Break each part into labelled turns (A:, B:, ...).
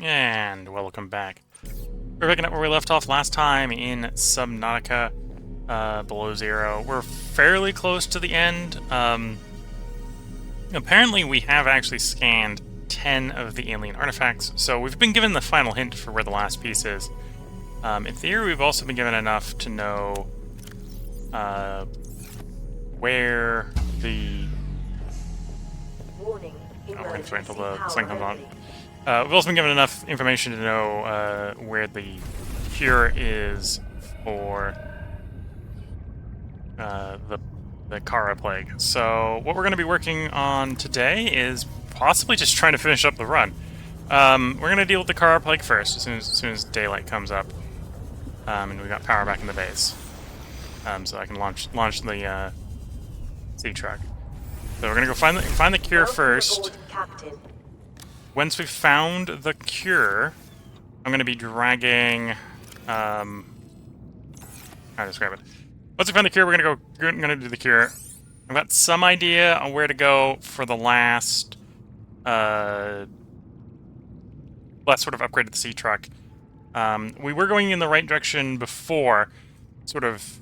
A: And welcome back. We're picking up where we left off last time in Subnautica Below Zero. We're fairly close to the end. Apparently we have actually scanned 10 of the alien artifacts, so we've been given the final hint for where the last piece is. In theory, we've also been given enough to know where the...
B: Warning,
A: we're going to wait until the
B: power
A: sun comes on.
B: only.
A: We've also been given enough information to know where the cure is for the Kara plague. So what we're going to be working on today is possibly just trying to finish up the run. We're going to deal with the Kara plague first, as soon as daylight comes up, and we got power back in the base, so I can launch the sea truck. So we're going to go find the cure
B: Welcome
A: first.
B: aboard, Captain.
A: Once we've found the cure, I'm going to be dragging... how to describe it? Once we find the cure, we're going to do the cure. I've got some idea on where to go for the last sort of upgrade to the sea truck. We were going in the right direction before, sort of,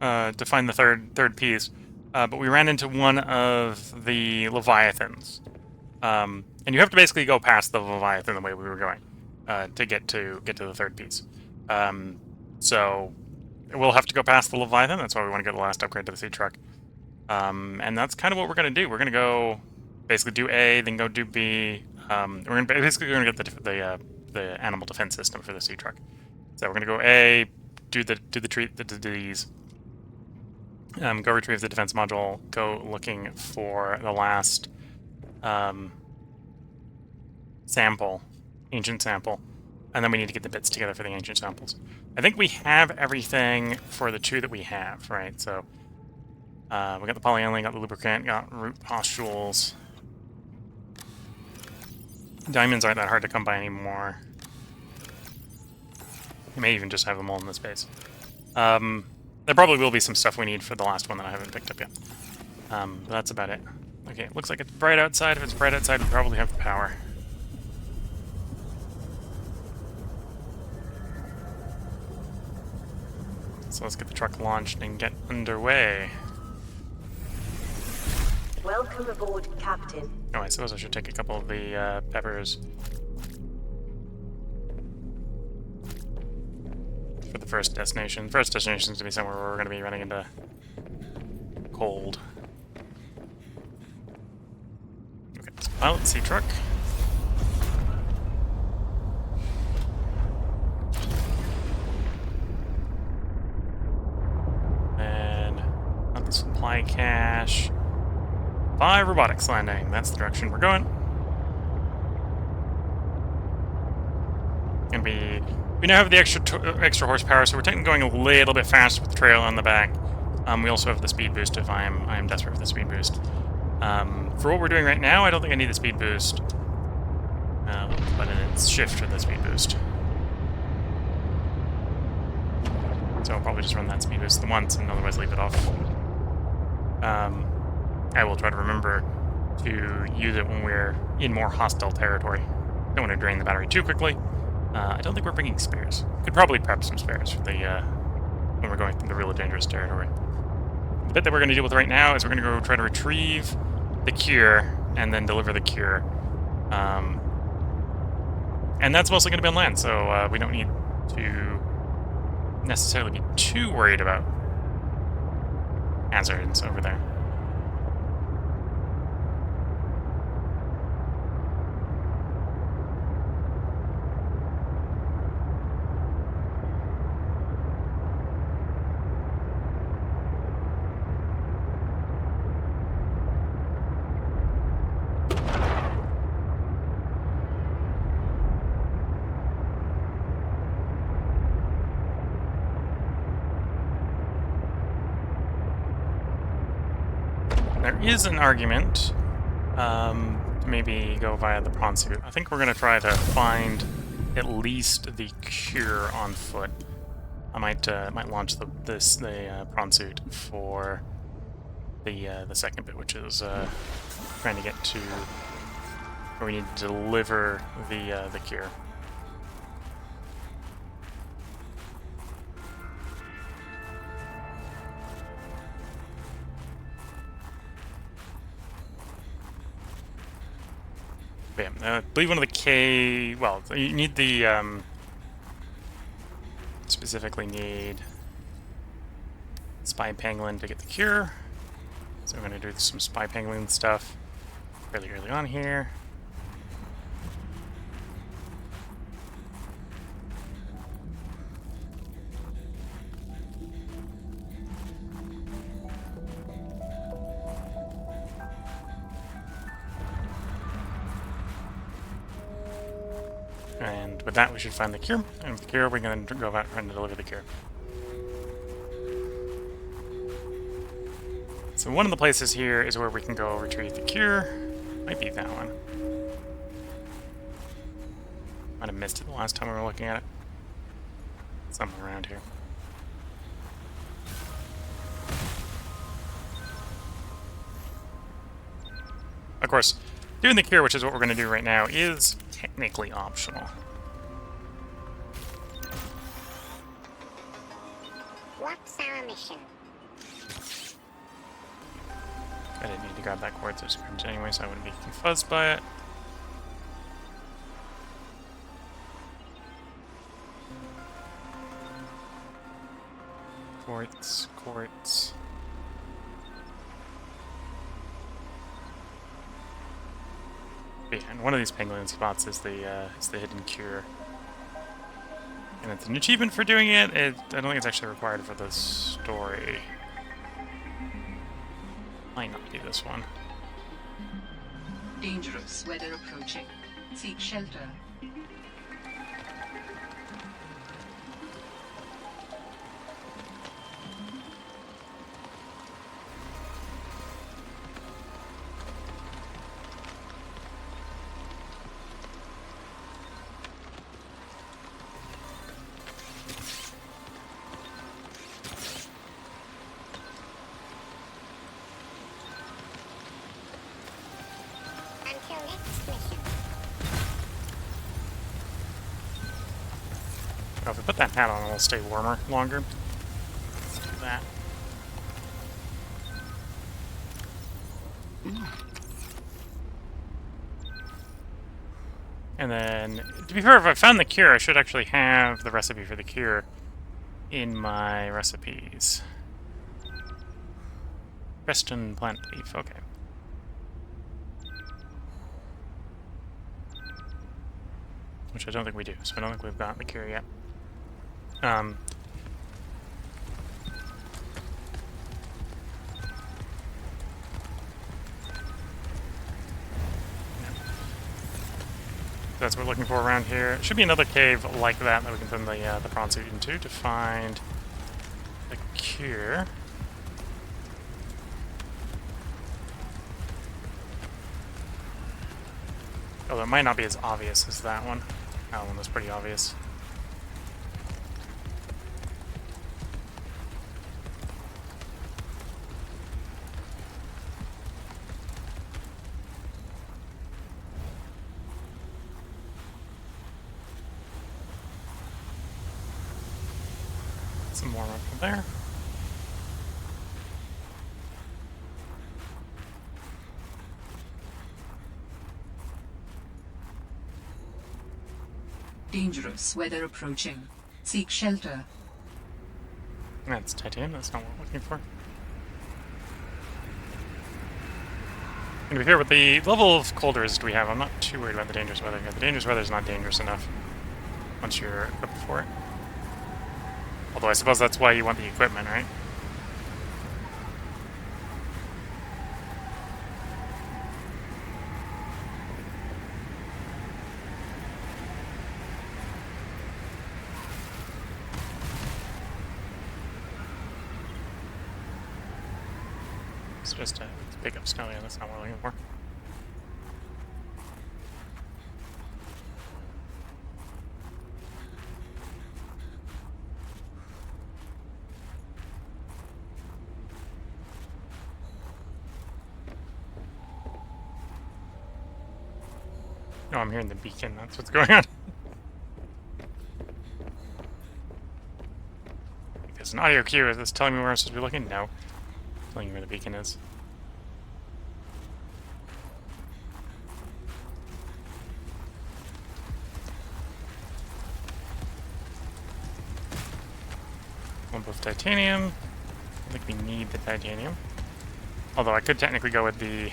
A: to find the third piece, but we ran into one of the Leviathans. And you have to basically go past the Leviathan the way we were going to get to the third piece. So we'll have to go past the Leviathan. That's why we want to get the last upgrade to the sea truck. And that's kind of what we're going to do. We're going to go basically do A, then go do B. We're basically going to get the animal defense system for the sea truck. So we're going to go A, do the disease. Go retrieve the defense module. Go looking for the last sample, ancient sample, and then we need to get the bits together for the ancient samples. I think we have everything for the two that we have, right? So we got the polyaniline, got the lubricant, got root pustules. Diamonds aren't that hard to come by anymore. You may even just have them all in this base. There probably will be some stuff we need for the last one that I haven't picked up yet. But that's about it. Okay, it looks like it's bright outside. If it's bright outside, we probably have power. So let's get the truck launched and get underway.
B: Welcome aboard, Captain.
A: Oh, I suppose I should take a couple of the peppers for the first destination. First destination is to be somewhere where we're going to be running into cold. Okay, let's pilot the sea truck. Supply cache. 5 robotics landing. That's the direction we're going. And we now have the extra horsepower, so we're technically going a little bit faster with the trailer on the back. We also have the speed boost if I am desperate for the speed boost. For what we're doing right now, I don't think I need the speed boost. But it's shift for the speed boost. So I'll probably just run that speed boost once and otherwise leave it off. I will try to remember to use it when we're in more hostile territory. Don't want to drain the battery too quickly. I don't think we're bringing spares. Could probably prep some spares for the when we're going through the really dangerous territory. The bit that we're going to deal with right now is we're going to go try to retrieve the cure and then deliver the cure. And that's mostly going to be on land, so we don't need to necessarily be too worried about hazards over there. There is an argument to maybe go via the prawn suit. I think we're going to try to find at least the cure on foot. I might launch the prawn suit for the second bit, which is trying to get to where we need to deliver the cure. Bam. I believe one of the well, you need the, specifically need Spy Pangolin to get the cure. So I'm going to do some Spy Pangolin stuff fairly early on here. And with that, we should find the cure. And with the cure, we're going to go about trying to deliver the cure. So one of the places here is where we can go retrieve the cure. Might be that one. Might have missed it the last time we were looking at it. Somewhere around here. Of course, doing the cure, which is what we're going to do right now, is technically optional.
C: What's our mission?
A: I didn't need to grab that quartz script anyway, so I wouldn't be confuzzed by it. Quartz. Yeah, and one of these pangolin spots is the hidden cure. And it's an achievement for doing it. I don't think it's actually required for the story. Might not be this one.
D: Dangerous weather approaching. Seek shelter.
C: Until next mission.
A: Oh, if we put that hat on, it'll stay warmer longer. Let's do that. And then, to be fair, if I found the cure, I should actually have the recipe for the cure in my recipes. Preston plant leaf, okay. Which I don't think we do, so I don't think we've got the cure yet. That's what we're looking for around here. It should be another cave like that that we can put the prawn suit into to find the cure. Although it might not be as obvious as that one. That one was pretty obvious. Some more up from there.
D: Dangerous weather approaching. Seek shelter.
A: That's titanium, that's not what we're looking for. And to be fair, with the level of cold resist we have, I'm not too worried about the dangerous weather here. The dangerous weather is not dangerous enough once you're equipped for it. Although I suppose that's why you want the equipment, right? It's just a pick up snow, yeah, that's not what we're looking for. No, I'm hearing the beacon. That's what's going on. There's an audio cue. Is this telling me where I'm supposed to be looking? No. Telling me where the beacon is. Lump of titanium. I think we need the titanium. Although I could technically go with the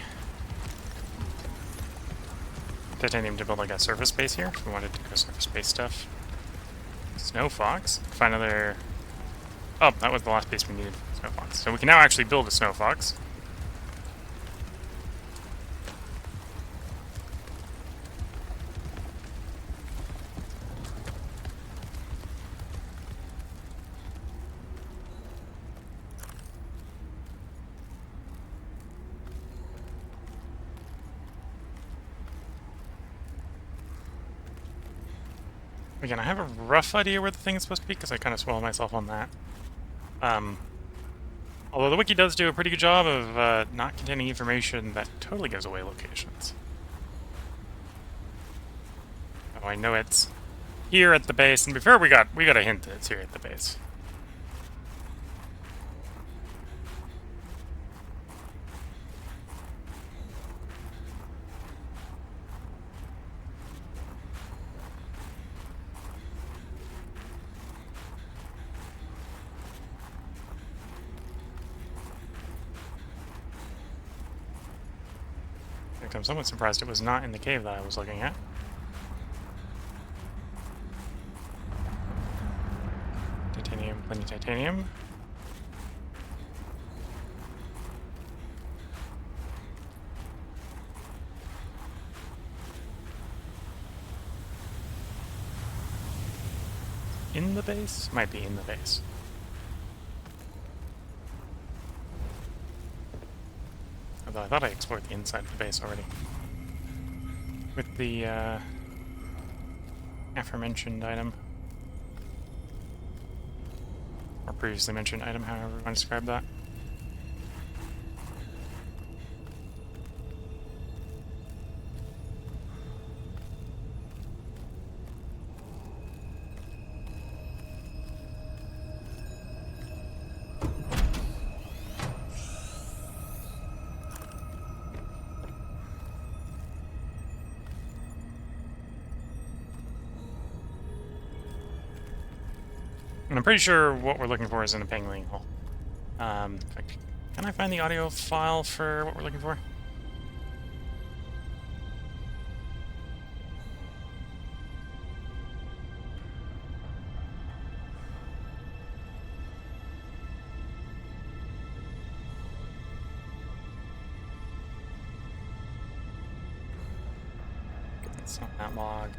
A: titanium to build like a surface base here if we wanted to go surface base stuff. Snow fox. Find another. Oh, that was the last base we needed for snow fox. So we can now actually build a snow fox. Again, I have a rough idea where the thing is supposed to be because I kind of swallowed myself on that. Although the wiki does do a pretty good job of not containing information that totally gives away locations. Oh, I know it's here at the base, and before we got a hint that it's here at the base. I'm somewhat surprised it was not in the cave that I was looking at. Titanium, plenty of titanium. In the base? Might be in the base. Although I thought I explored the inside of the base already. With the aforementioned item. Or previously mentioned item, however you want to describe that. And I'm pretty sure what we're looking for is in a pangolin hole. In fact, can I find the audio file for what we're looking for? It's not that log.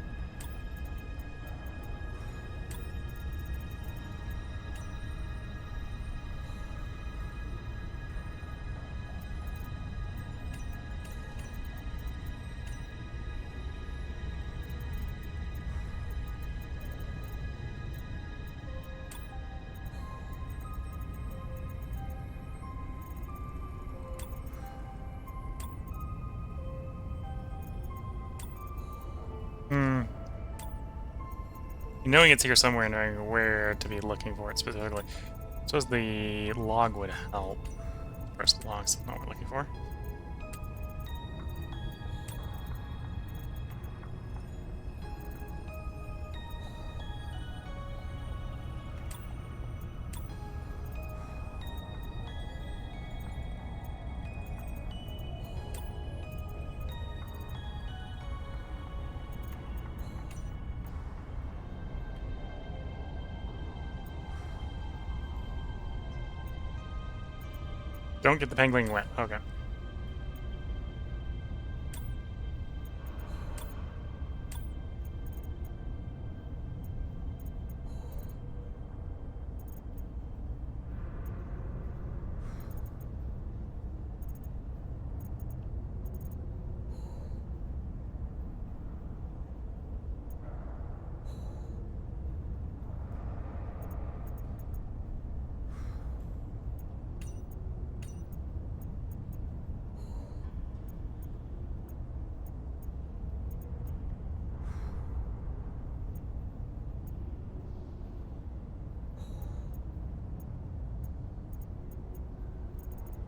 A: Knowing it's here somewhere and knowing where to be looking for it specifically. So the log would help. Press the log's not what we're looking for. Don't get the pangolin wet. Okay.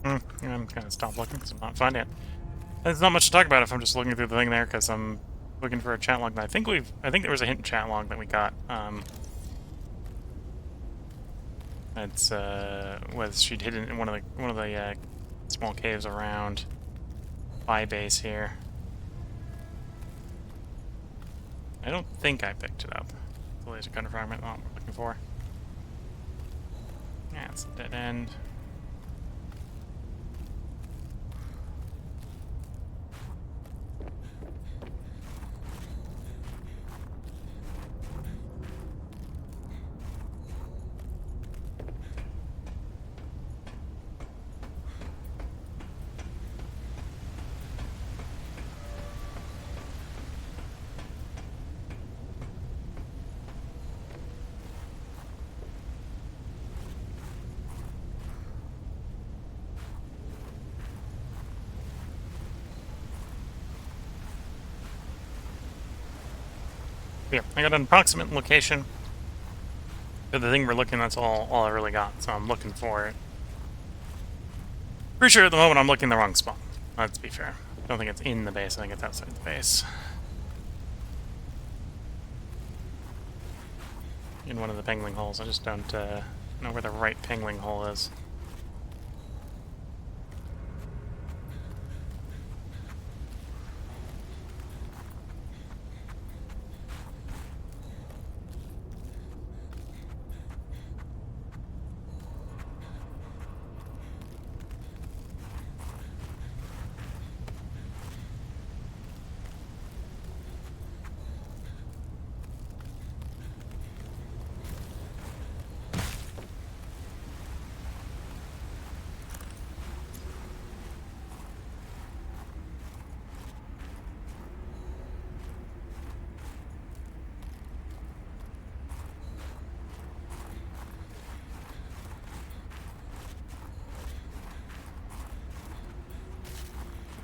A: I'm gonna stop looking because I'm not finding it. There's not much to talk about if I'm just looking through the thing there because I'm looking for a chat log that I think there was a hidden chat log that we got. It's was she'd hidden in one of the small caves around my base here. I don't think I picked it up. The laser gun fragment, not what we're looking for. Yeah, it's a dead end. Yeah, I got an approximate location. But the thing we're looking, that's all I really got, so I'm looking for it. Pretty sure at the moment I'm looking the wrong spot. Let's be fair. I don't think it's in the base, I think it's outside the base. In one of the pingling holes. I just don't know where the right pingling hole is.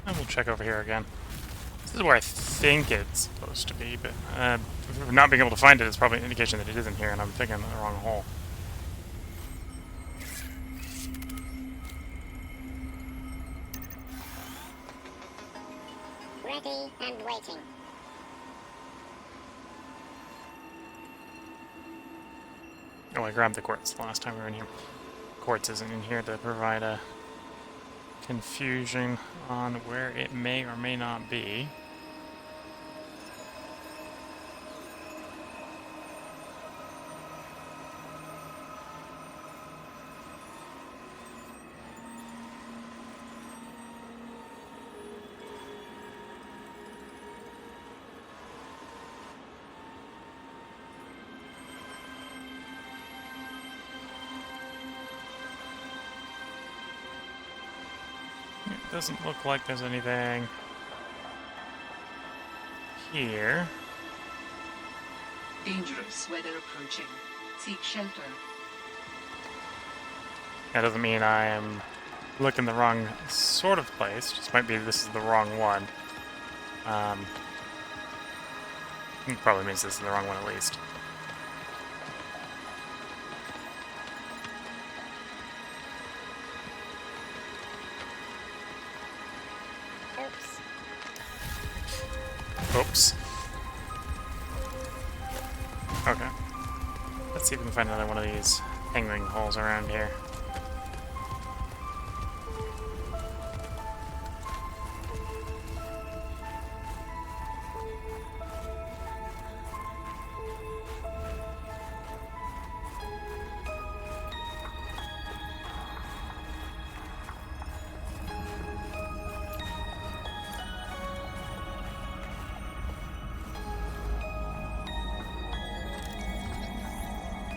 A: And we'll check over here again. This is where I think it's supposed to be, but not being able to find it is probably an indication that it isn't here and I'm thinking the wrong hole.
C: Ready and waiting.
A: Oh, I grabbed the quartz the last time we were in here. Quartz isn't in here to provide a confusion on where it may or may not be. It doesn't look like there's anything here.
D: Dangerous weather approaching. Seek shelter.
A: That doesn't mean I am looking the wrong sort of place. Just might be this is the wrong one. It probably means this is the wrong one at least.
C: Oops.
A: Oops. Okay. Let's see if we can find another one of these angling holes around here.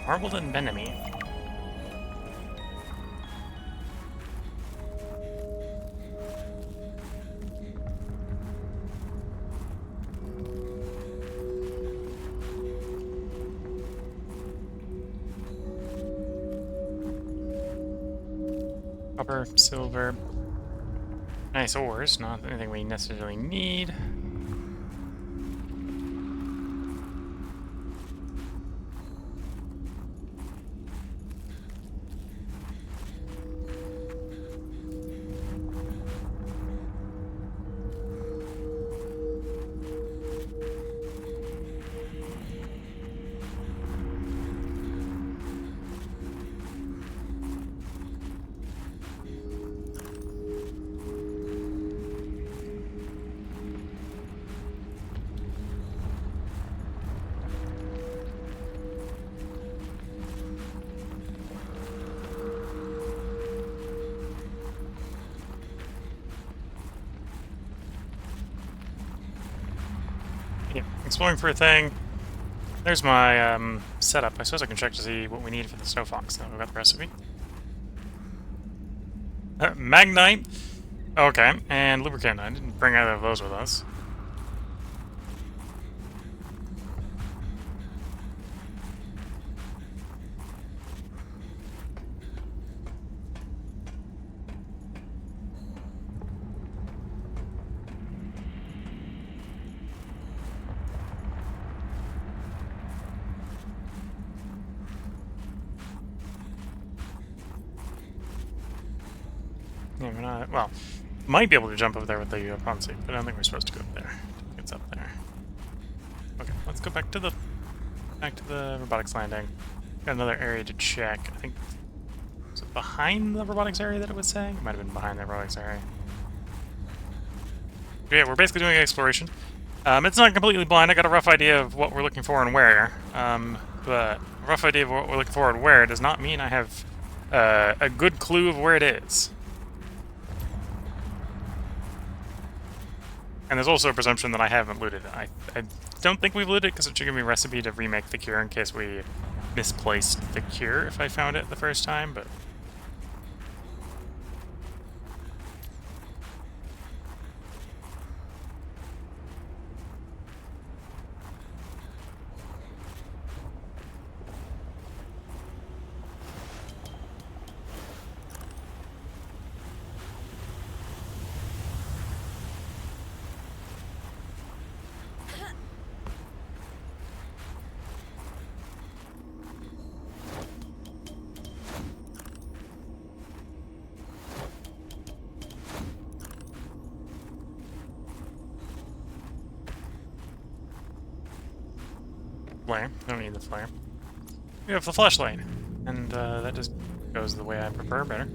A: Marbled and Benemy. Copper, silver. Nice ores, not anything we necessarily need. exploring for a thing. There's my setup. I suppose I can check to see what we need for the snow fox. Now we've got the recipe. Magnite. Okay, and lubricant. I didn't bring either of those with us. Yeah, we're not. Well, might be able to jump over there with the prawn suit, but I don't think we're supposed to go up there. I think it's up there. Okay, let's go back to the robotics landing. Got another area to check. I think was it behind the robotics area that it was saying? It might have been behind the robotics area. But yeah, we're basically doing exploration. It's not completely blind. I got a rough idea of what we're looking for and where. But a rough idea of what we're looking for and where does not mean I have a good clue of where it is. And there's also a presumption that I haven't looted it. I don't think we've looted it because it should give me a recipe to remake the cure in case we misplaced the cure if I found it the first time, but... Flare. I don't need the flare. We have the flashlight, and that just goes the way I prefer better.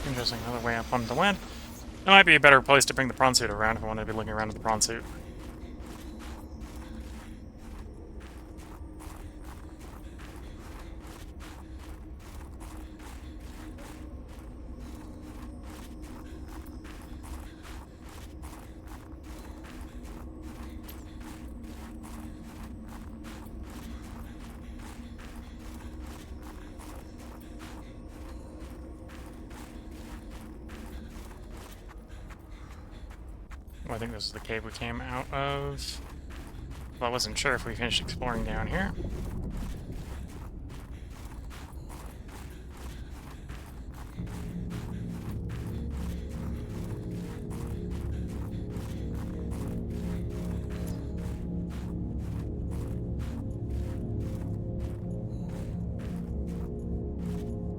A: Interesting, another way up onto the land. That might be a better place to bring the prawn suit around if I want to be looking around at the prawn suit. Well, I think this is the cave we came out of. Well, I wasn't sure if we finished exploring down here.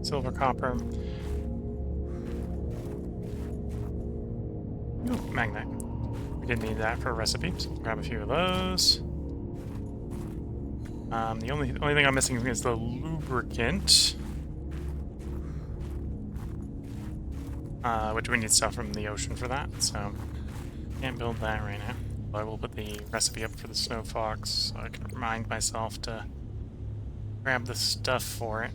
A: Silver, copper. Ooh, magnet. We did need that for a recipe, so we'll grab a few of those. The only thing I'm missing is the lubricant. Which we need stuff from the ocean for that, so can't build that right now. But I will put the recipe up for the snow fox so I can remind myself to grab the stuff for it.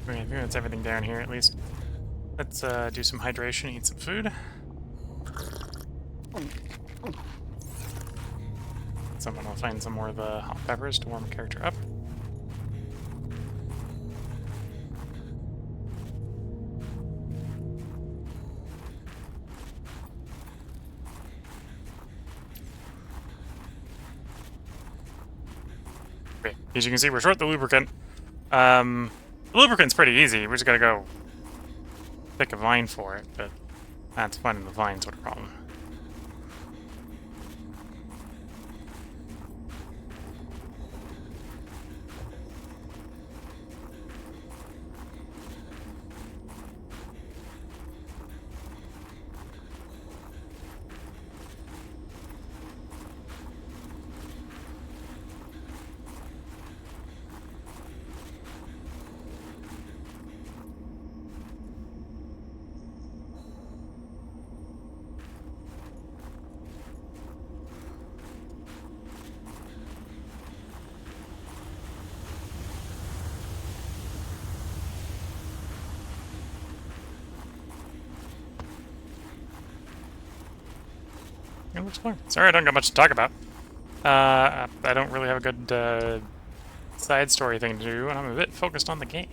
A: Okay, I think that's everything down here at least. Let's do some hydration, eat some food. Someone will find some more of the hot peppers to warm a character up. Okay, as you can see, we're short the lubricant. The lubricant's pretty easy. We just gotta go pick a vine for it, but that's finding the vine's what a problem. Yeah, let's explore. Sorry, I don't got much to talk about. I don't really have a good side story thing to do, and I'm a bit focused on the game.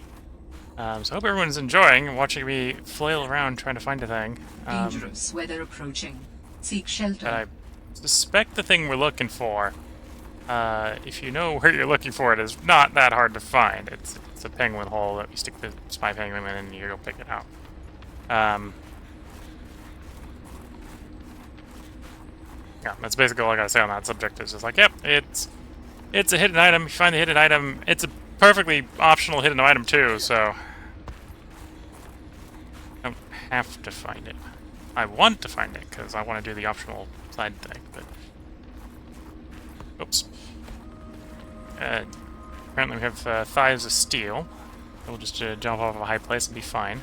A: So I hope everyone's enjoying watching me flail around trying to find a thing.
D: Dangerous weather approaching. Seek shelter.
A: I suspect the thing we're looking for, if you know where you're looking for it, is not that hard to find. It's a penguin hole that you stick the spy penguin in and you go pick it out. Yeah, that's basically all I gotta say on that subject. It's just like, yep, it's a hidden item. You find the hidden item. It's a perfectly optional hidden item too, so I don't have to find it. I want to find it because I want to do the optional side thing, but oops. Apparently we have thighs of steel. We'll just jump off of a high place and be fine.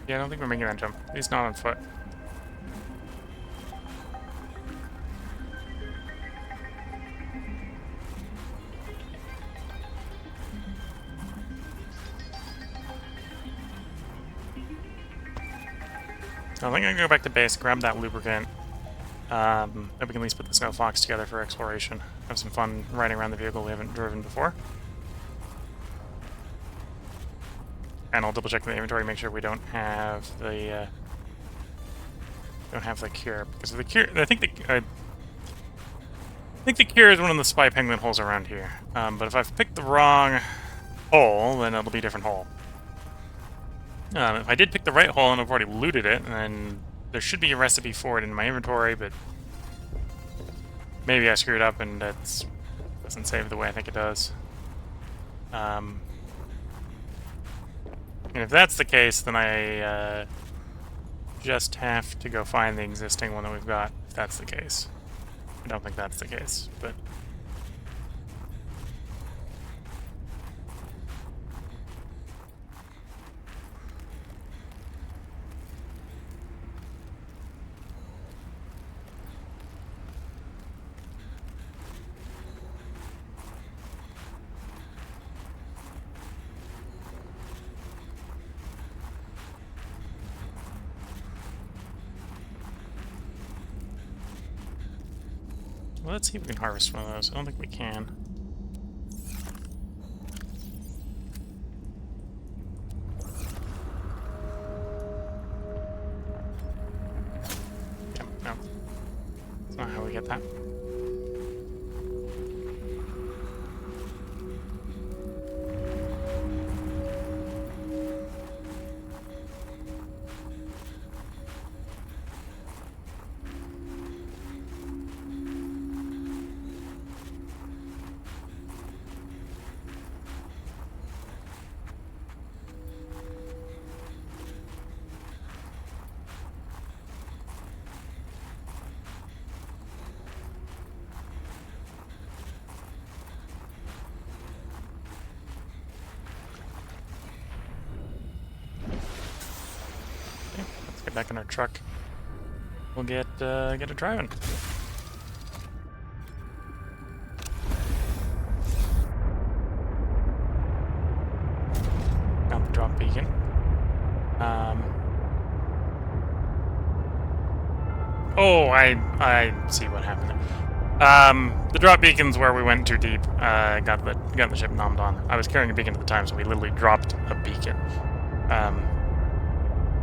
A: Yeah, I don't think we're making that jump. At least not on foot. I think I can go back to base, grab that lubricant. Then we can at least put the Snow Fox together for exploration. Have some fun riding around the vehicle we haven't driven before. And I'll double check the inventory, make sure we don't have the cure, because the cure. I think the cure is one of the spy penguin holes around here. But if I've picked the wrong hole, then it'll be a different hole. If I did pick the right hole and I've already looted it, then there should be a recipe for it in my inventory, but maybe I screwed up and it doesn't save the way I think it does. And if that's the case, then I just have to go find the existing one that we've got, if that's the case. I don't think that's the case, but... Well, let's see if we can harvest one of those. I don't think we can. Yeah, no. That's not how we get that. back in our truck. We'll get it driving. Got the drop beacon. Oh, I see what happened there. The drop beacon's where we went too deep. Got the ship nommed on. I was carrying a beacon at the time, so we literally dropped a beacon.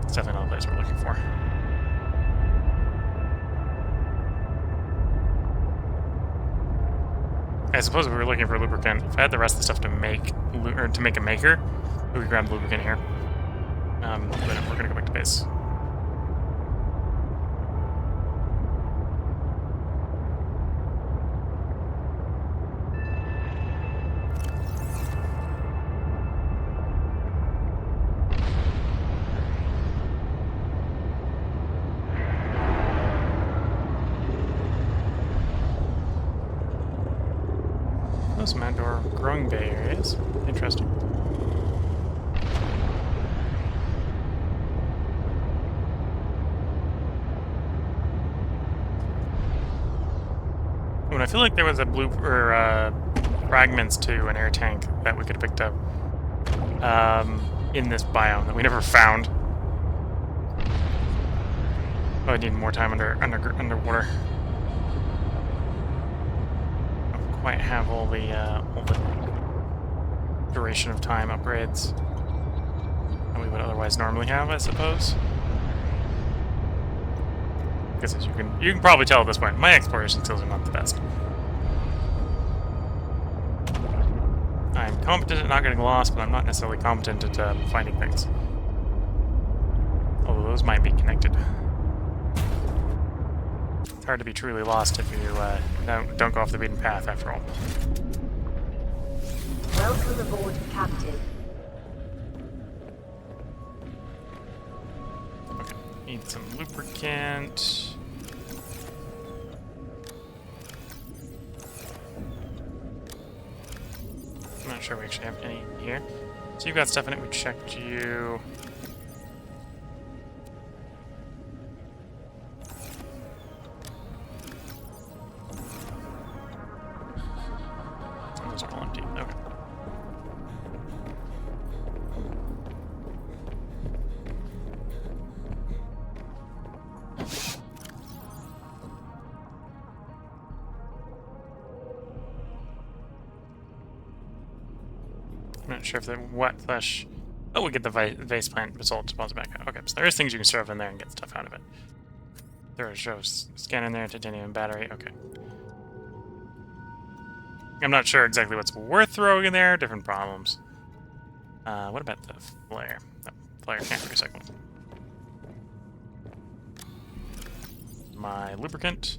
A: It's definitely not the place we're looking for. I suppose if we were looking for lubricant, if I had the rest of the stuff to make a maker, we could grab lubricant here. But we're gonna go back to base. Some outdoor growing bay areas. Interesting. When I feel like there was a fragments to an air tank that we could have picked up in this biome that we never found. Oh, I need more time underwater. Quite have all the duration of time upgrades that we would otherwise normally have, I suppose. I guess as you can probably tell at this point, my exploration skills are not the best. I'm competent at not getting lost, but I'm not necessarily competent at finding things. Although those might be connected. It's hard to be truly lost if you don't go off the beaten path, after all.
B: Welcome aboard, Captain.
A: Okay, need some lubricant. I'm not sure we actually have any here. So you've got stuff in it, we checked you. Those are all empty. Okay. I'm not sure if the wet flesh. Oh, we get the vase plant result deposit back. Okay, so there's things you can serve in there and get stuff out of it. There are shows. Scan in there, titanium battery. Okay. I'm not sure exactly what's worth throwing in there. Different problems. What about the flare? No, flare can't be recycled. My lubricant.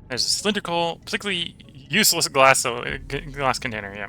A: There's a cylindrical, particularly useless glass container. Yeah.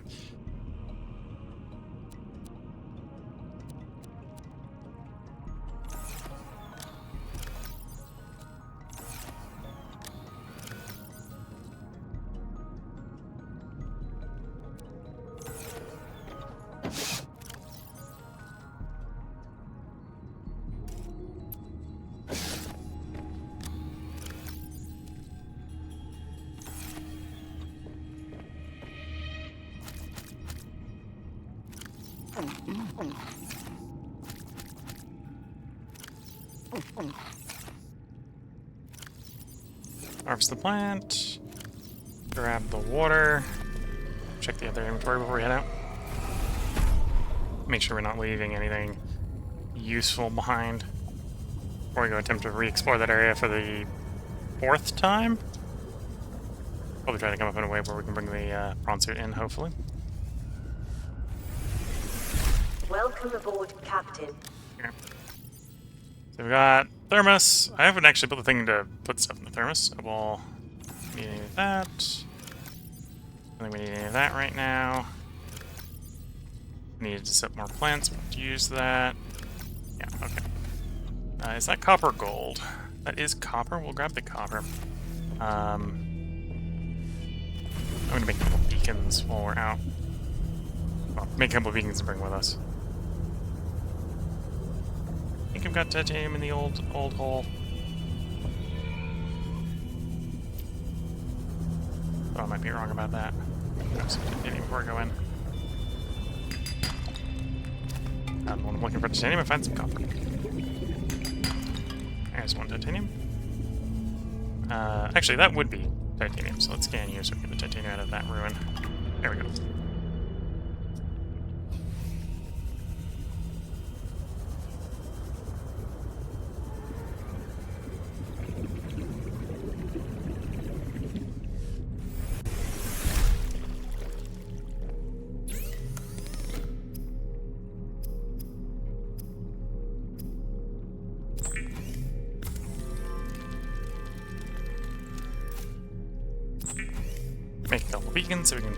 A: Harvest the plant. Grab the water. Check the other inventory before we head out. Make sure we're not leaving anything useful behind. Before we go attempt to re-explore that area for the 4th time. Probably try to come up in a way where we can bring the prawn suit in, hopefully.
B: Welcome aboard, Captain.
A: Here. So we got thermos. I haven't actually put the thing to put stuff in the thermos. I will need any of that. I don't think we need any of that right now. Needed to set more plants. We'll have to use that. Yeah, okay. Is that copper or gold? That is copper. We'll grab the copper. I'm gonna make a couple beacons while we're out. Well, make a couple beacons to bring with us. I think I've got titanium in the old hole. Oh, I might be wrong about that. Grab some titanium before I go in. And when I'm looking for titanium, I find some copper. There's one titanium. Actually, that would be titanium, so let's scan here so we get the titanium out of that ruin. There we go. Make a couple beacons so we can...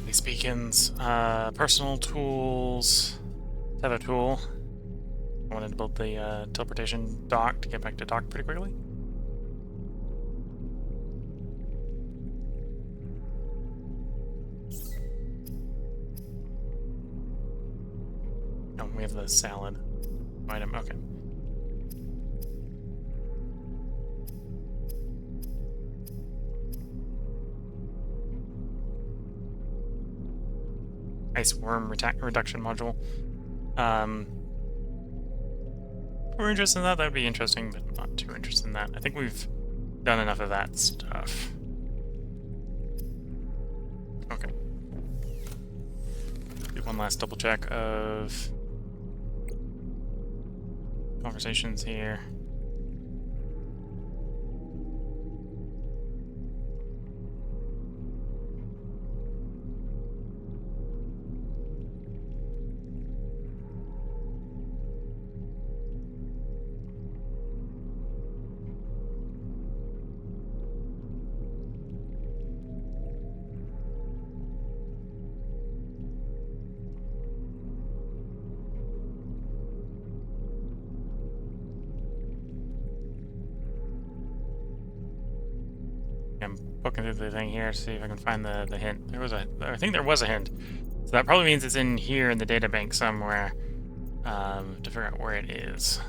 A: These beacons. Personal tools. Tether tool. I wanted to build the teleportation dock to get back to dock pretty quickly. Oh, we have the salad item. Okay. Ice worm reduction module. If we're interested in that, that would be interesting, but not too interested in that. I think we've done enough of that stuff. Okay. Do one last double check of conversations here. I'm poking through the thing here to see if I can find the hint. I think there was a hint. So that probably means it's in here in the data bank somewhere, to figure out where it is.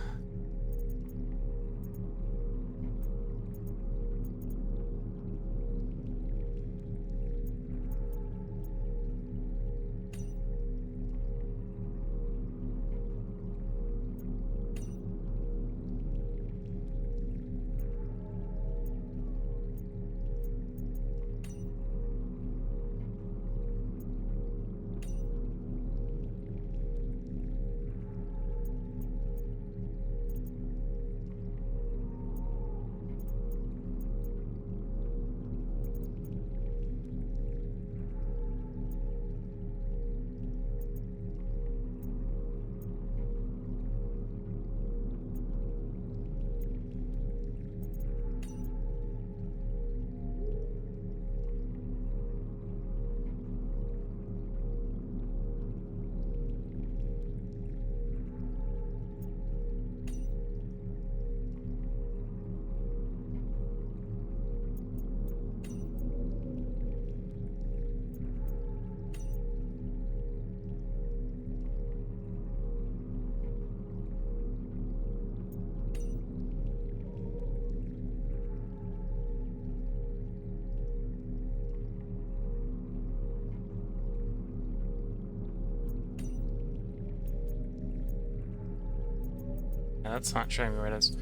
A: Yeah, that's not showing me where it is.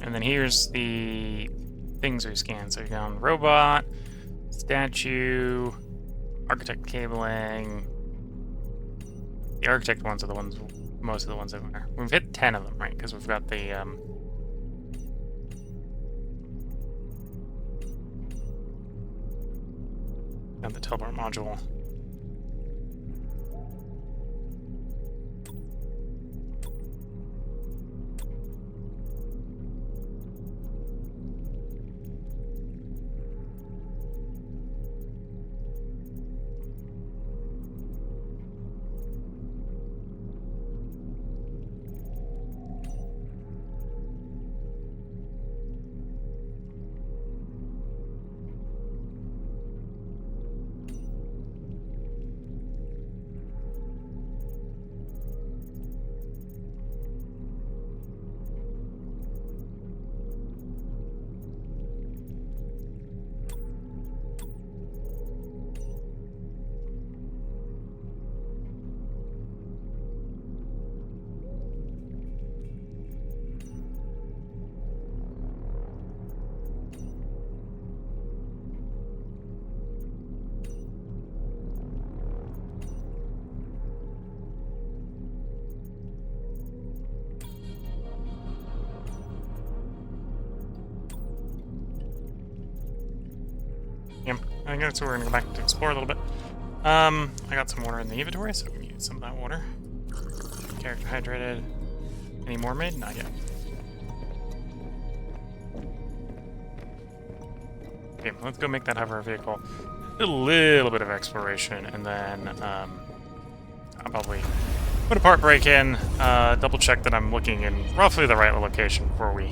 A: And then here's the things we scanned. So we've gone robot, statue, architect cabling. The architect ones are the ones, most of the ones that are. We've hit 10 of them, right? Because we've got the got the teleport module. Yep. I guess we're gonna go back to explore a little bit. I got some water in the inventory, so we can use some of that water. Character hydrated. Any more made? Not yet. Okay, let's go make that hover vehicle. Do a little bit of exploration, and then I'll probably put a part break in, double check that I'm looking in roughly the right location before we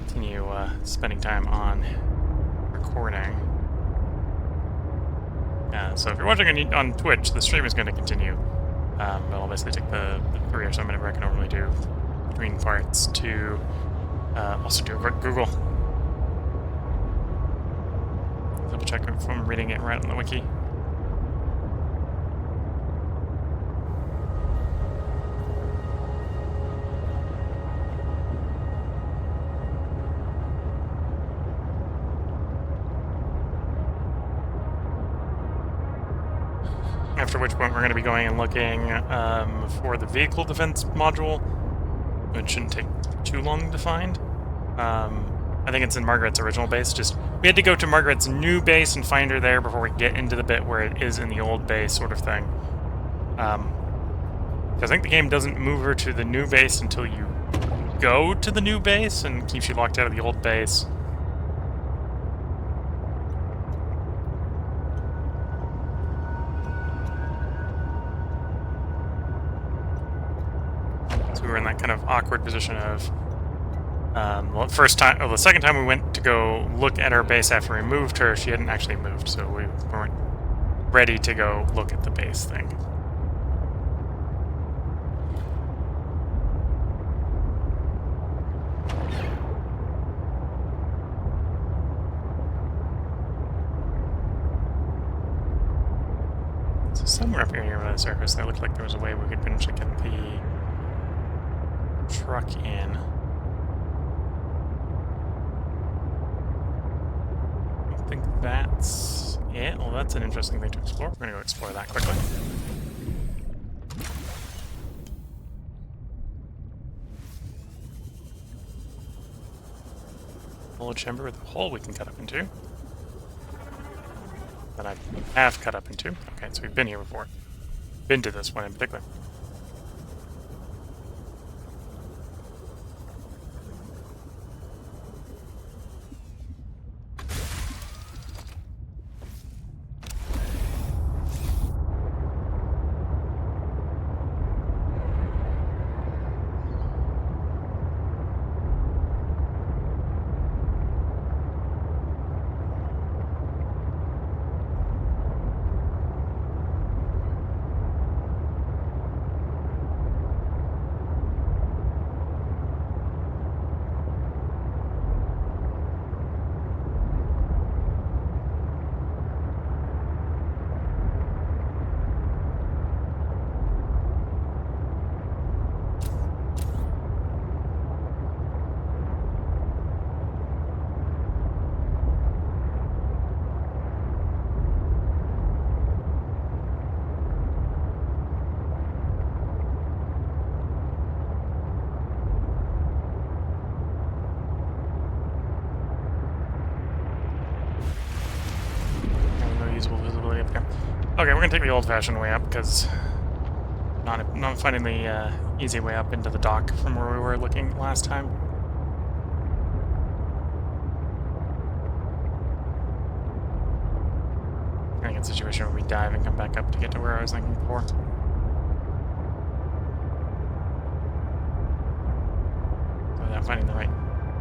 A: continue spending time on recording. So if you're watching on Twitch, the stream is going to continue. But I'll basically take the 3 or so minute break I normally do between parts to also do a quick Google. Double check if I'm reading it right on the wiki. After which point we're going to be going and looking for the vehicle defense module, which shouldn't take too long to find. I think it's in Margaret's original base. We had to go to Margaret's new base and find her there before we get into the bit where it is in the old base, sort of thing. Because I think the game doesn't move her to the new base until you go to the new base and keeps you locked out of the old base. So we were in that kind of awkward position of, well, the second time we went to go look at her base after we moved her, she hadn't actually moved, so we weren't ready to go look at the base thing. So somewhere up here near the surface, there looked like there was a way we could potentially get the truck in. I think that's it. Well, that's an interesting thing to explore. We're gonna go explore that quickly. Full chamber with a hole we can cut up into. That I have cut up into. Okay, so we've been here before. Been to this one in particular. Visibility up here. Okay, we're gonna take the old-fashioned way up because not finding the easy way up into the dock from where we were looking last time. I think it's a situation where we dive and come back up to get to where I was thinking before. So without finding the right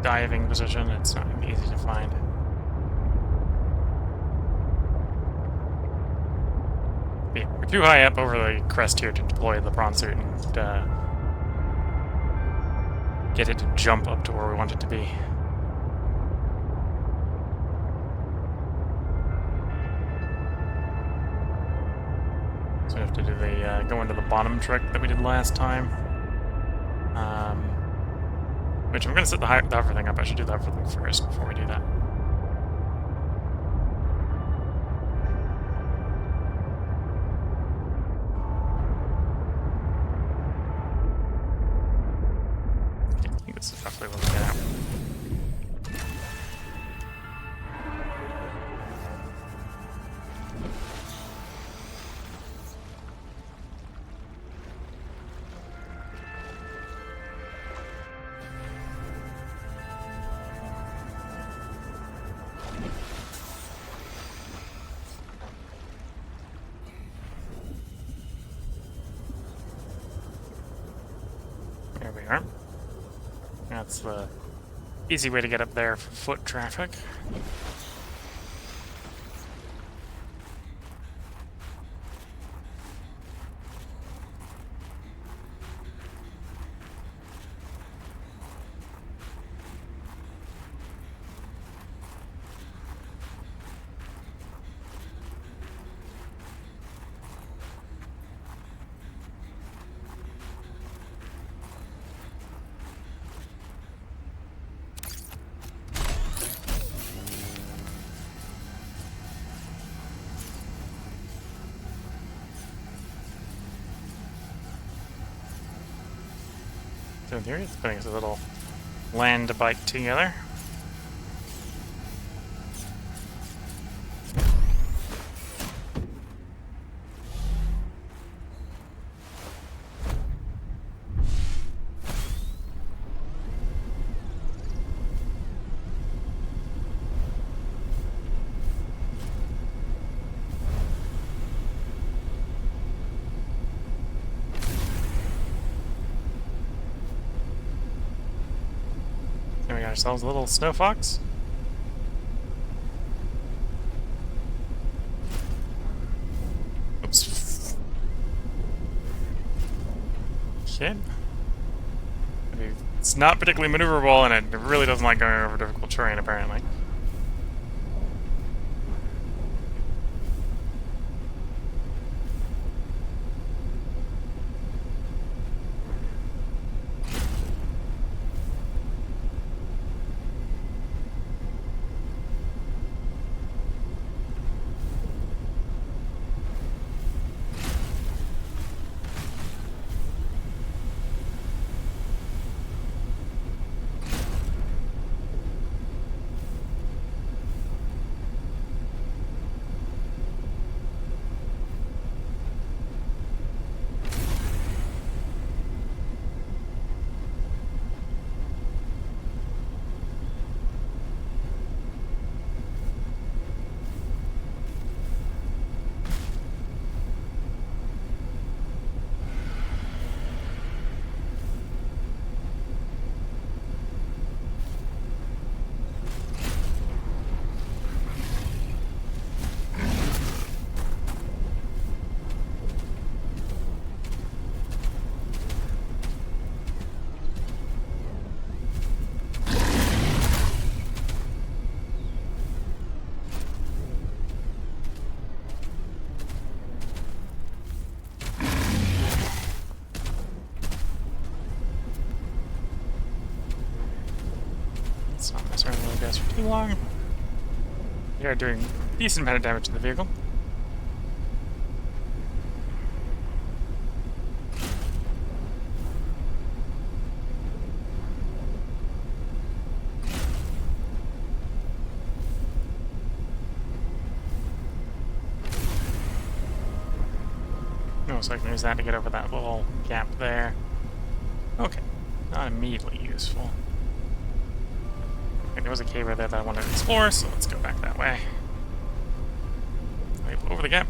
A: diving position, it's not gonna be easy to find. Yeah, we're too high up over the crest here to deploy the prawn suit and get it to jump up to where we want it to be. So we have to do the go into the bottom trick that we did last time. Which I'm going to set the hover thing up. I should do the hover thing first before we do that. This is roughly what we get out. It's the easy way to get up there for foot traffic. So in theory, it's putting us a little land bike together. And we got ourselves a little snow fox. Oops. Okay. I mean, it's not particularly maneuverable, and it really doesn't like going over difficult terrain, apparently. Let's not mess around with those guys for too long. We are doing a decent amount of damage to the vehicle. Oh, so I can use that to get over that little gap there. Okay, not immediately useful. Okay, there was a cave right there that I wanted to explore, so let's go back that way. Wait, over the gap.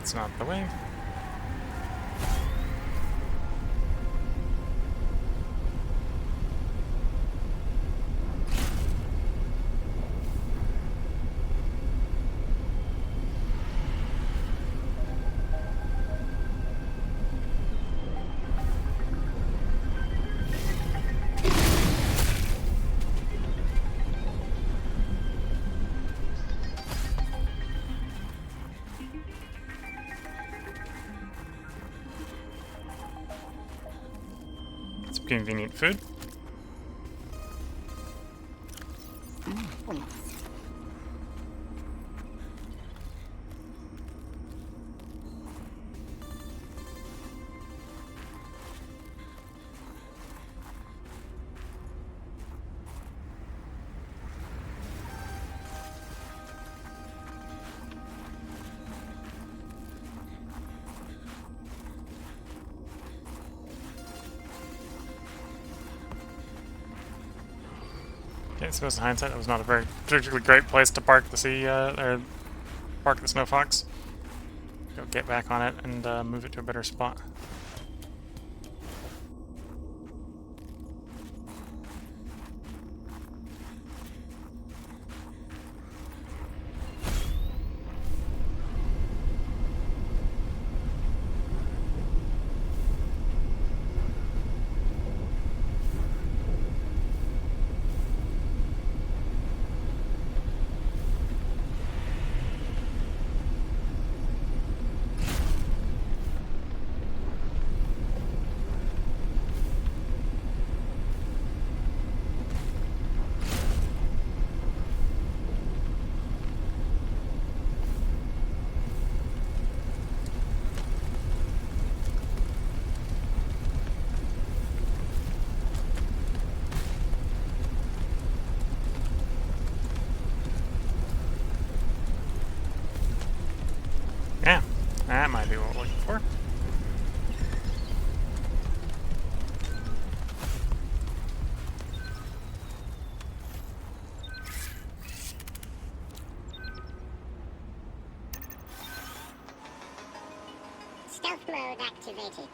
A: It's not the way. Convenient food. Okay, I suppose in hindsight, that was not a very particularly great place to park the sea, or park the Snow Fox. Go get back on it and move it to a better spot. Yeah, that might be what we're looking for.
C: Stealth mode activated.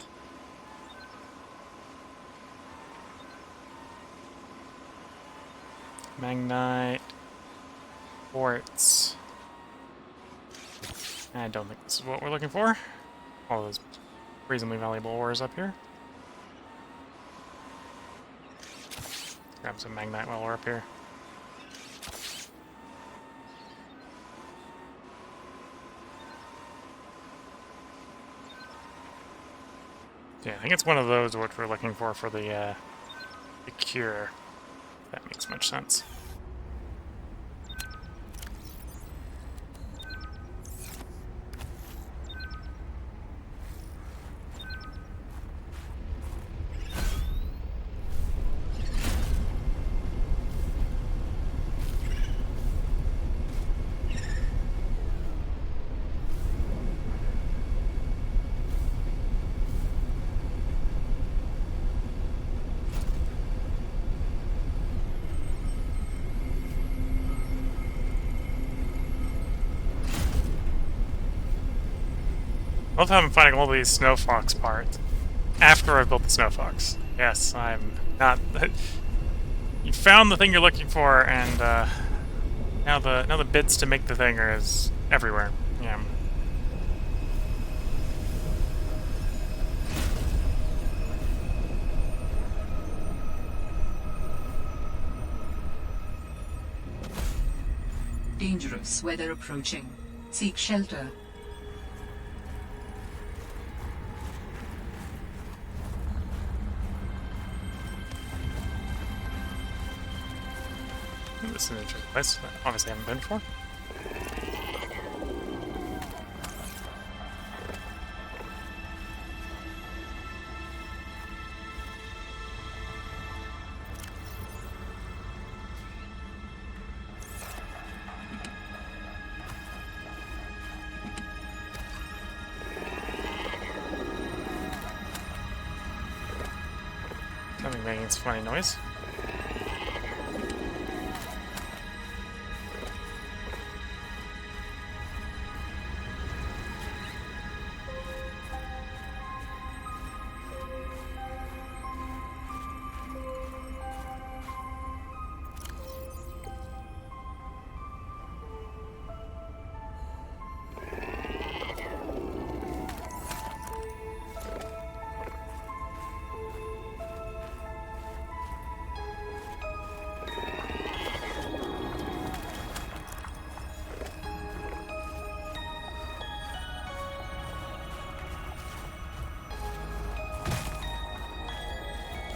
A: Magnite. Quartz. I don't think this is what we're looking for. All those reasonably valuable ores up here. Grab some Magnite while we're up here. Yeah, I think it's one of those what we're looking for the cure. That makes much sense. I love how I'm finding all these Snow Fox parts after I've built the Snow Fox. Yes, I'm not. You found the thing you're looking for, and now the bits to make the thing are is everywhere. Yeah.
D: Dangerous weather approaching. Seek shelter.
A: This is an interesting place that obviously I haven't been before. Something making its funny noise.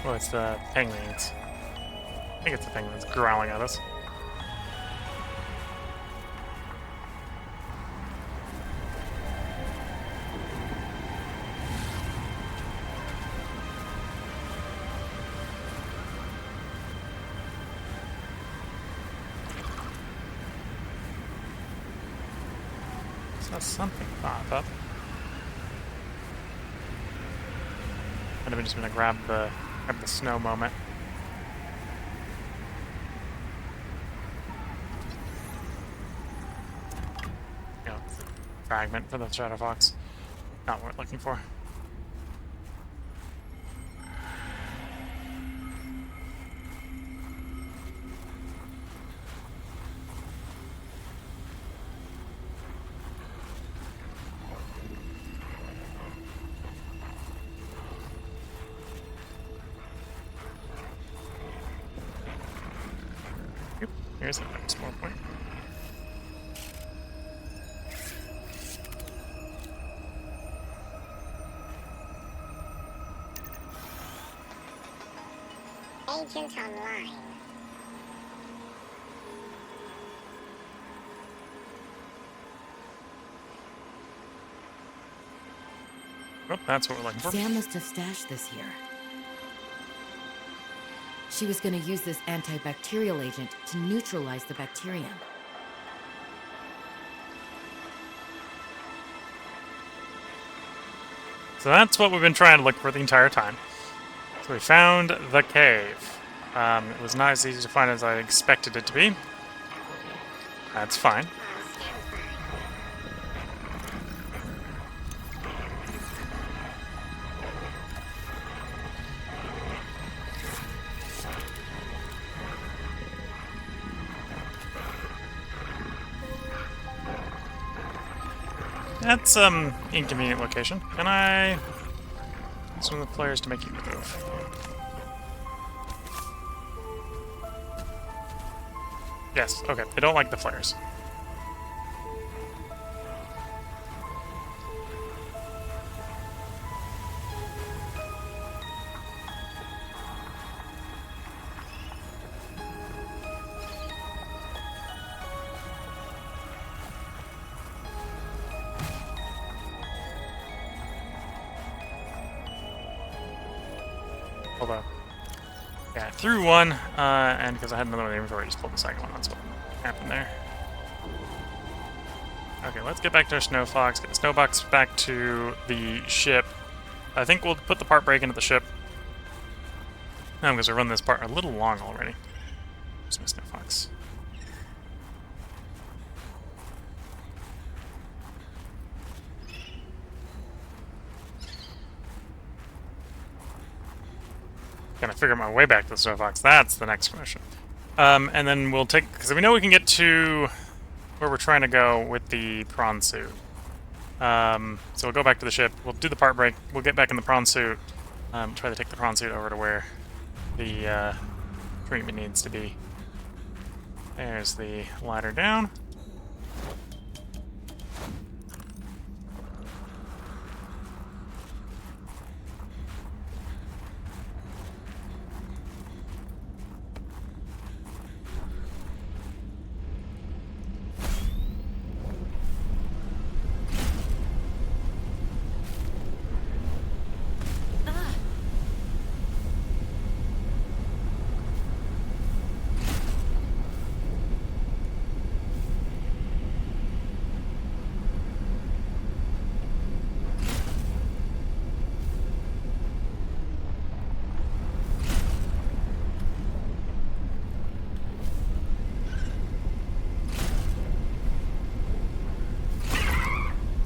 A: Oh, it's the penguins. I think it's the penguins growling at us. Saw something pop up. Might have just gonna grab the snow moment. You know, fragment for the Shadow Fox. Not what we're looking for. Oop, here's an explore point.
C: Agent online.
A: Oh, that's what we're looking for.
E: Sam must have stashed this here. She was going to use this antibacterial agent to neutralize the bacterium.
A: So that's what we've been trying to look for the entire time. So we found the cave. It was not as easy to find as I expected it to be. That's fine.
C: All sounds fine.
A: That's inconvenient location. Can I swing the players to make you move? Yes, okay. They don't like the flares. Hold on. Yeah, I threw one, and because I had another one in the inventory, I just pulled the second one. That's what happened there. Okay, let's get back to our Snow Fox, get the Snow Box back to the ship. I think we'll put the part break into the ship. Because I run this part a little long already. Where's my Snow Fox? Gotta figure my way back to the Snow Fox. That's the next mission. And then we'll take... Because we know we can get to where we're trying to go with the prawn suit. So we'll go back to the ship. We'll do the part break. We'll get back in the prawn suit. Try to take the prawn suit over to where the treatment needs to be. There's the ladder down.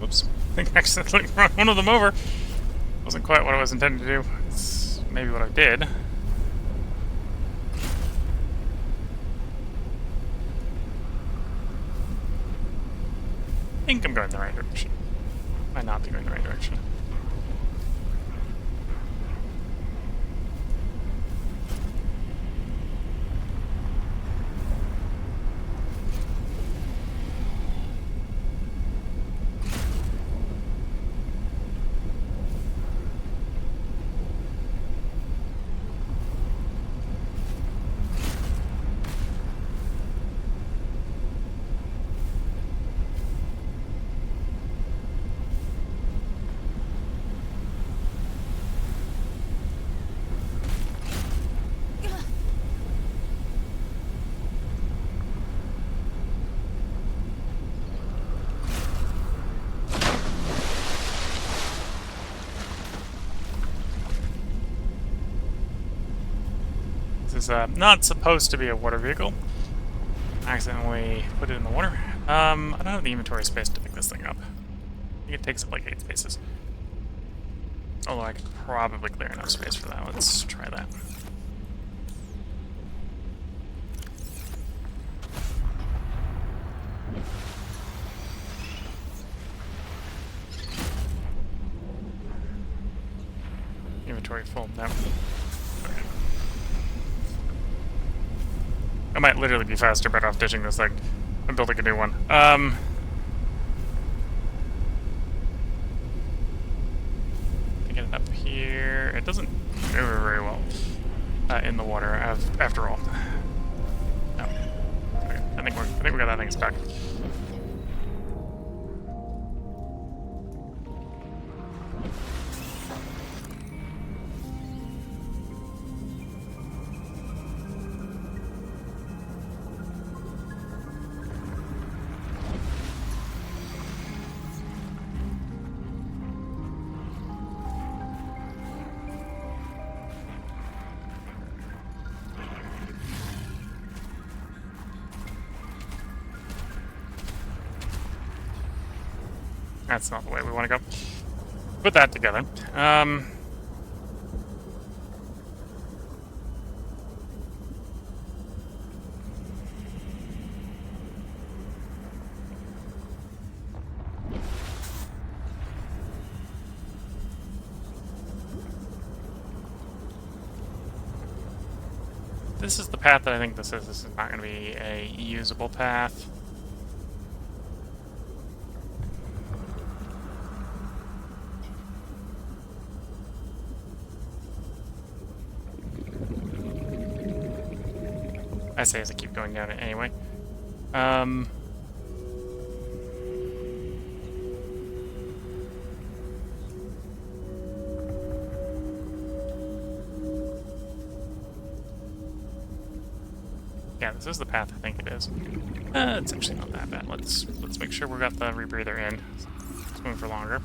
A: Whoops. I think I accidentally run one of them over. Wasn't quite what I was intending to do. It's maybe what I did. I think I'm going the right direction. Might not be going the right direction. This is not supposed to be a water vehicle. I accidentally put it in the water. I don't have the inventory space to pick this thing up. think it takes up like 8 spaces. Although I could probably clear enough space for that. Let's try that. Inventory full. No. Okay. I might literally be faster better off ditching this thing and building a new one. To get it up here, it doesn't move very well in the water. After all, no. Okay. I think we got that thing stuck. That's not the way we want to go. Put that together. This is the path that I think this is. This is not going to be a usable path. I say as I keep going down it anyway. Yeah, this is the path I think it is. It's actually not that bad. Let's make sure we got the rebreather in. Let's move for longer.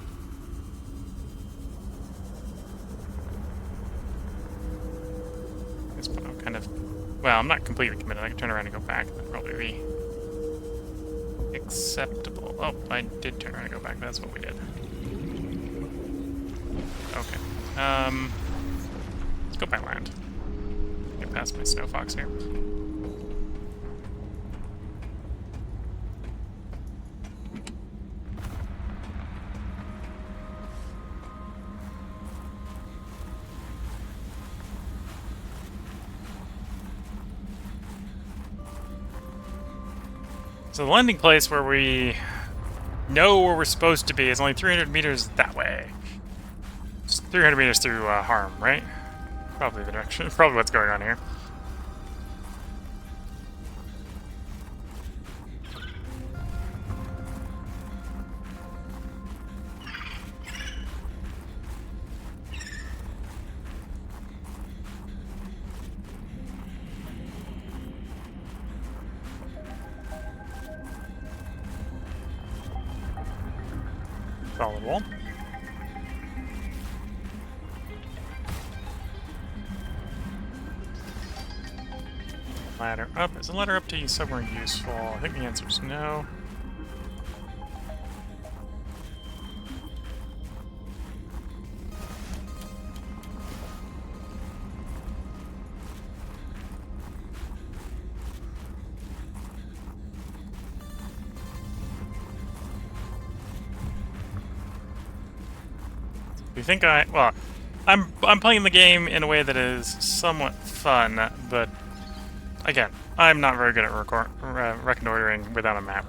A: This one I'm kind of... Well, I'm not completely committed. I can turn around and go back. That'd probably be acceptable. Oh, I did turn around and go back. That's what we did. Okay. Let's go by land. Get past my snow fox here. So the landing place where we know where we're supposed to be is only 300 meters that way. It's 300 meters through Harm, right? Probably the direction. Probably what's going on here. Solid wall. Ladder up. Is a ladder up to you somewhere useful? I think the answer is no. You think well, I'm playing the game in a way that is somewhat fun, but again, I'm not very good at reconnoitering without a map.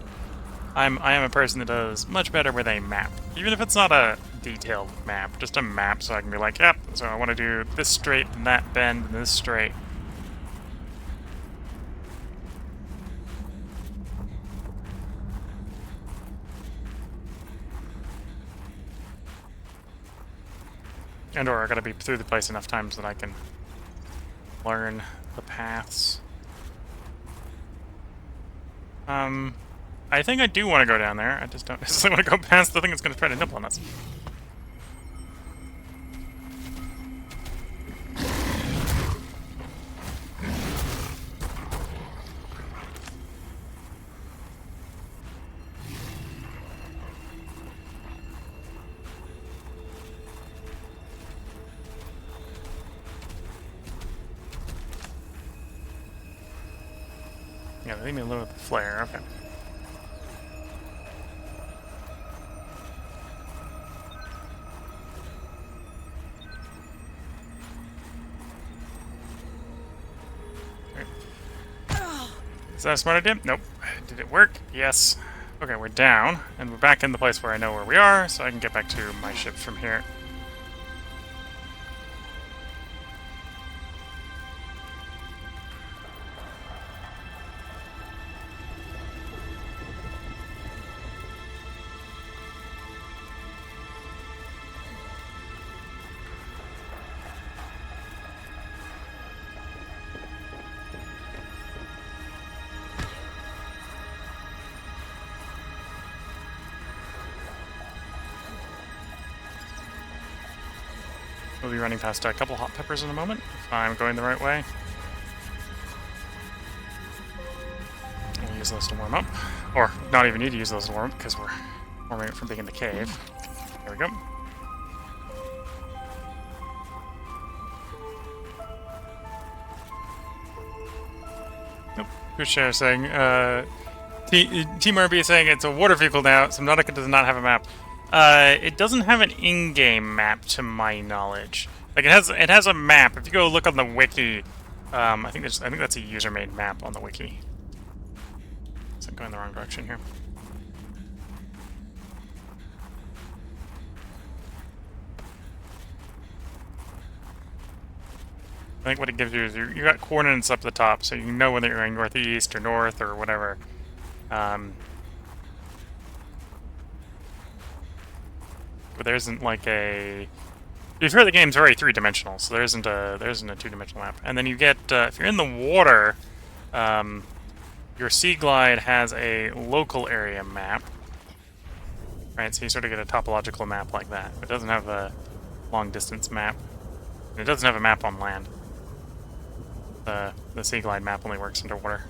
A: I am a person that does much better with a map, even if it's not a detailed map, just a map, so I can be like, yep. So I want to do this straight and that bend and this straight. And or I gotta be through the place enough times that I can learn the paths. I think I do want to go down there. I just don't necessarily want to go past the thing that's gonna try to nibble on us. Yeah, leave me alone with the flare. Okay. Is that a smart idea? Nope. Did it work? Yes. Okay, we're down, and we're back in the place where I know where we are, so I can get back to my ship from here. We'll be running past a couple hot peppers in a moment, if I'm going the right way. We'll use those to warm up. Or, not even need to use those to warm up, because we're warming up from being in the cave. There we go. Nope. Kushare is saying, Team RB is saying it's a water vehicle now. Subnautica does not have a map. It doesn't have an in-game map, to my knowledge. Like it has a map. If you go look on the wiki, I think that's a user-made map on the wiki. So I'm going the wrong direction here. I think what it gives you is you got coordinates up the top, so you know whether you're going northeast or north or whatever. But there isn't like a. You've heard the game's very three-dimensional, so there isn't a two-dimensional map. And then you get if you're in the water, your Sea Glide has a local area map, right? So you sort of get a topological map like that. It doesn't have a long-distance map, and it doesn't have a map on land. The Sea Glide map only works underwater.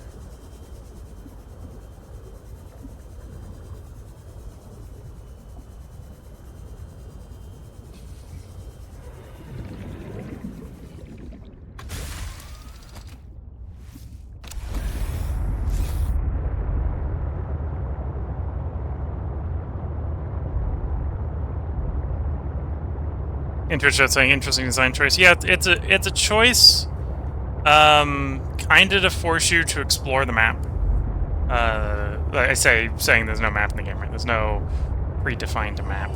A: Interesting saying interesting design choice. Yeah, it's a choice, kind of to force you to explore the map. Like I saying there's no map in the game, right? There's no predefined map.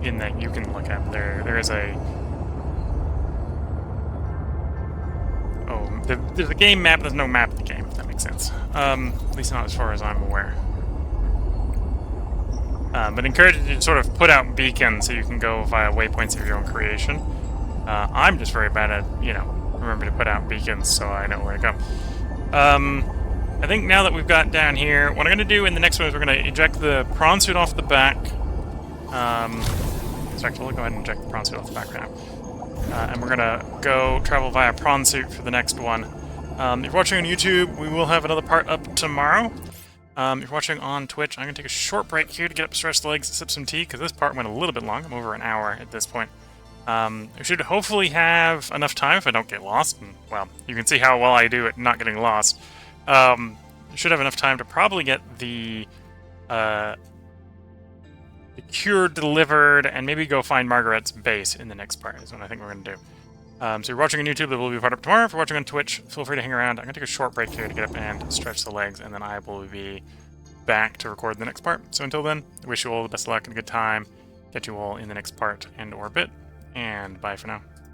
A: In that you can look at there is a. Oh, there's a game map. There's no map in the game. If that makes sense. At least not as far as I'm aware. But encourage you to sort of put out beacons so you can go via waypoints of your own creation. I'm just very bad at, remember to put out beacons so I know where to go. I think now that we've got down here, what I'm going to do in the next one is we're going to eject the prawn suit off the back. So actually, we'll go ahead and eject the prawn suit off the back right now. And we're going to go travel via prawn suit for the next one. If you're watching on YouTube, we will have another part up tomorrow. If you're watching on Twitch, I'm going to take a short break here to get up, stretch the legs, sip some tea, because this part went a little bit long. I'm over an hour at this point. We should hopefully have enough time if I don't get lost. And, well, you can see how well I do at not getting lost. Should have enough time to probably get the cure delivered and maybe go find Margaret's base in the next part is what I think we're going to do. So if you're watching on YouTube, that will be part up tomorrow. If you're watching on Twitch, feel free to hang around. I'm going to take a short break here to get up and stretch the legs, and then I will be back to record the next part. So until then, I wish you all the best of luck and a good time. Catch you all in the next part and or bit, and bye for now.